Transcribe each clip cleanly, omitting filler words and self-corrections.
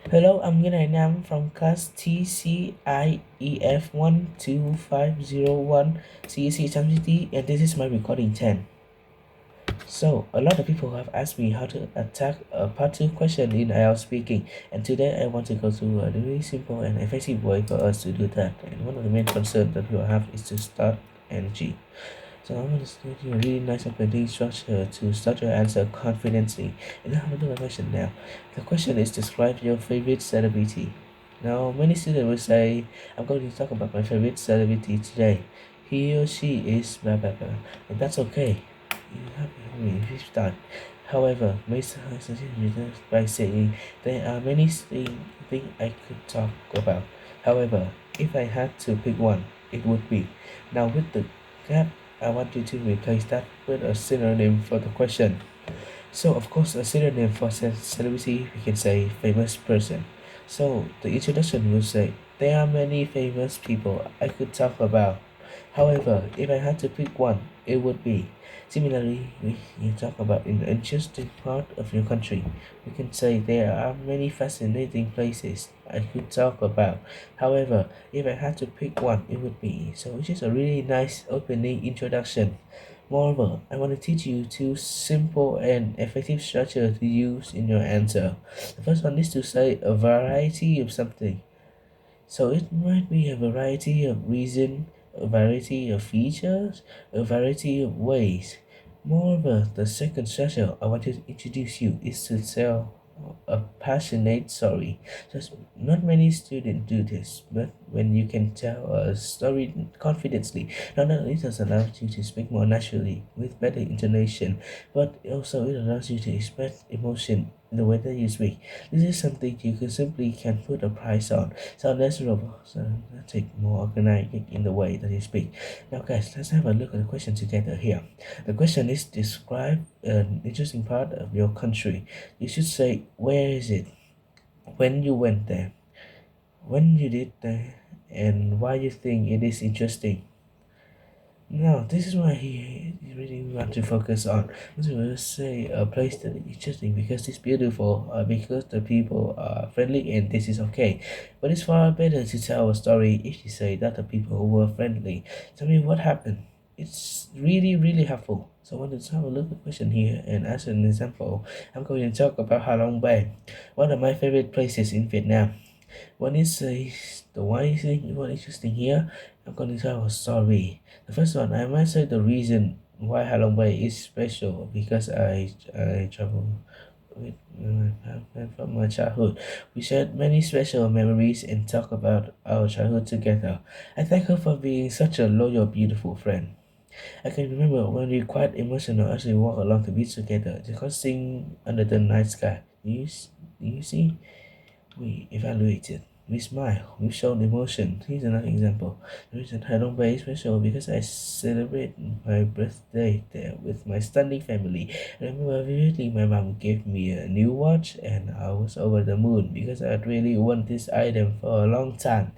Hello, I'm Nguyen Hai Nam from class TCIEF 12501 CEC City, and this is my recording 10. So, a lot of people have asked me how to attack a part 2 question in IELTS speaking, and today I want to go through a really simple and effective way for us to do that. And one of the main concerns that people have is to start energy. So I'm going to give you a really nice opening structure to start your answer confidently. And now I'm going to do a question now. The question is describe your favorite celebrity. Now many students will say, I'm going to talk about my favorite celebrity today. He or she is blah blah blah. And that's okay. You have if you start. However, may suggest by saying there are many things I could talk about. However, if I had to pick one, it would be. Now with the gap, I want you to replace that with a synonym for the question. So, of course, a synonym for celebrity, we can say famous person. So, the introduction will say, there are many famous people I could talk about. However, if I had to pick one, it would be. Similarly, we you talk about an interesting part of your country. We can say there are many fascinating places I could talk about. However, if I had to pick one, it would be. So, which is a really nice opening introduction. Moreover, I want to teach you two simple and effective structures to use in your answer. The first one is to say a variety of something. So it might be a variety of reason, a variety of features, a variety of ways. Moreover, the second structure I want to introduce you is to tell a passionate story. Just not many students do this, but when you can tell a story confidently, not only does it allow you to speak more naturally with better intonation, but also it allows you to express emotion in the way that you speak. This is something you can simply can put a price on. So let's robot, so let's take more organized in the way that you speak. Now guys, let's have a look at the question together here. The question is describe an interesting part of your country. You should say where is it, when you went there, when you did there, and why you think it is interesting. No, this is why he really want to focus on. We will say a place that is interesting because it's beautiful, because the people are friendly, and this is okay. But it's far better to tell a story if you say that the people were friendly. Tell me what happened. It's really helpful. So I want to have a look at the question here and as an example, I'm going to talk about Ha Long Bay, one of my favorite places in Vietnam. When it says the why thing, what interesting here, I'm going to tell a story. The first one, I might say the reason why Halong Bay is special because I travel with my family from my childhood. We shared many special memories and talk about our childhood together. I thank her for being such a loyal, beautiful friend. I can remember when we quite emotional as we walk along the beach together, discussing under the night sky. Do you see? We evaluated. We smiled. We showed emotion. Here's another example. The reason Halong Bay is special because I celebrate my birthday there with my stunning family. I remember vividly my mom gave me a new watch and I was over the moon because I really want this item for a long time.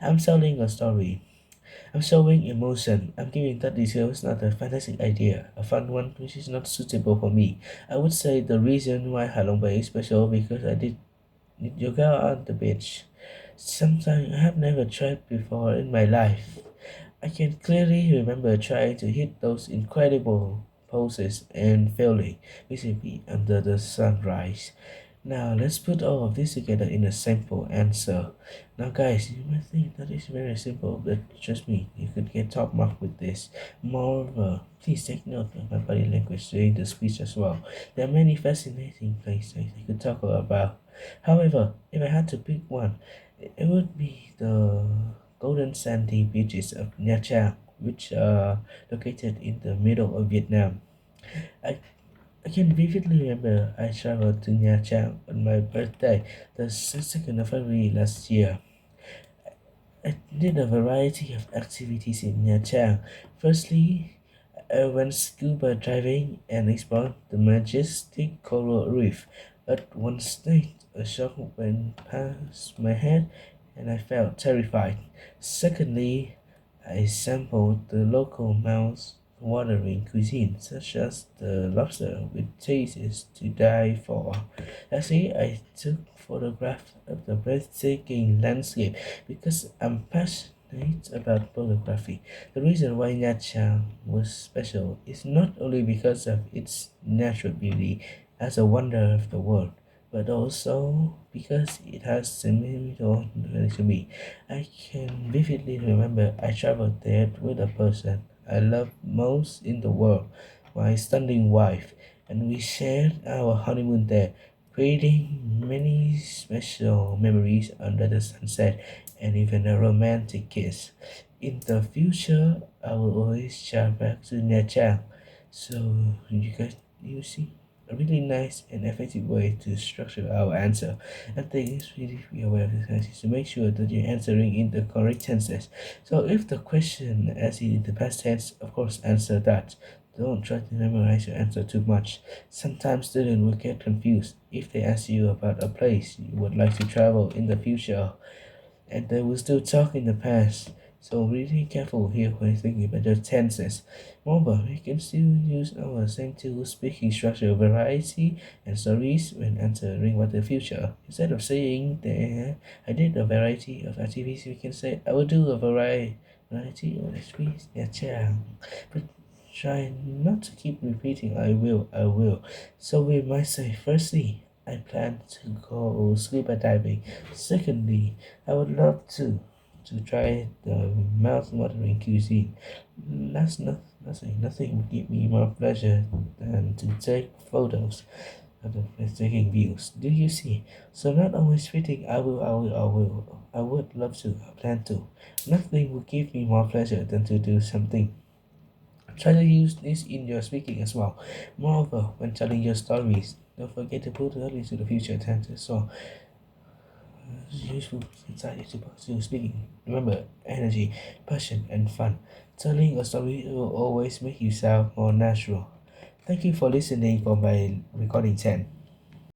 I'm telling a story. I'm showing emotion. I'm giving that details, not a fantastic idea, a fun one which is not suitable for me. I would say the reason why Halong Bay is special because I did yoga on the beach. Something I have never tried before in my life. I can clearly remember trying to hit those incredible poses and failing visibly under the sunrise. Now let's put all of this together in a simple answer. Now guys, you might think that is very simple, but trust me, you could get top mark with this. Moreover, please take note of my body language during the speech as well. There are many fascinating places I could talk about. However, if I had to pick one, it would be the golden sandy beaches of Nha Trang, which are located in the middle of Vietnam. I I can vividly remember I traveled to Nha Trang on my birthday, the 2nd of February last year. I did a variety of activities in Nha Trang. Firstly, I went scuba diving and explored the majestic coral reef. At one stage, a shark went past my head and I felt terrified. Secondly, I sampled the local mouth-watering cuisine, such as the lobster with tastes to die for. Lastly, I took photograph of the breathtaking landscape because I'm passionate about photography. The reason why Nha Trang was special is not only because of its natural beauty as a wonder of the world, but also because it has sentimental value to me. I can vividly remember I traveled there with a person I love most in the world, my stunning wife, and we shared our honeymoon there, creating many special memories under the sunset and even a romantic kiss. In the future, I will always travel back to Nha Trang. So you see a really nice and effective way to structure our answer. I think it's really be aware of this to make sure that you're answering in the correct tenses. So if the question asks you in the past tense, of course answer that. Don't try to memorize your answer too much. Sometimes students will get confused if they ask you about a place you would like to travel in the future and they will still talk in the past. So really careful here when thinking about the tenses. Moreover, we can still use our same tool speaking structure variety and stories when answering about the future. Instead of saying that I did a variety of activities, we can say I will do a variety of activities. Yeah, but try not to keep repeating I will. So we might say firstly, I plan to go scuba diving. Secondly, I would love to try the mouth-watering cuisine. Nothing would give me more pleasure than to take photos of the breathtaking views. Do you see? So not always fitting I will. I would love to, I plan to. Nothing would give me more pleasure than to do something. Try to use this in your speaking as well. Moreover, when telling your stories, don't forget to put it into the future tense. So useful inside to positive speaking. Remember, energy, passion, and fun. Telling a story will always make you sound more natural. Thank you for listening for my recording 10.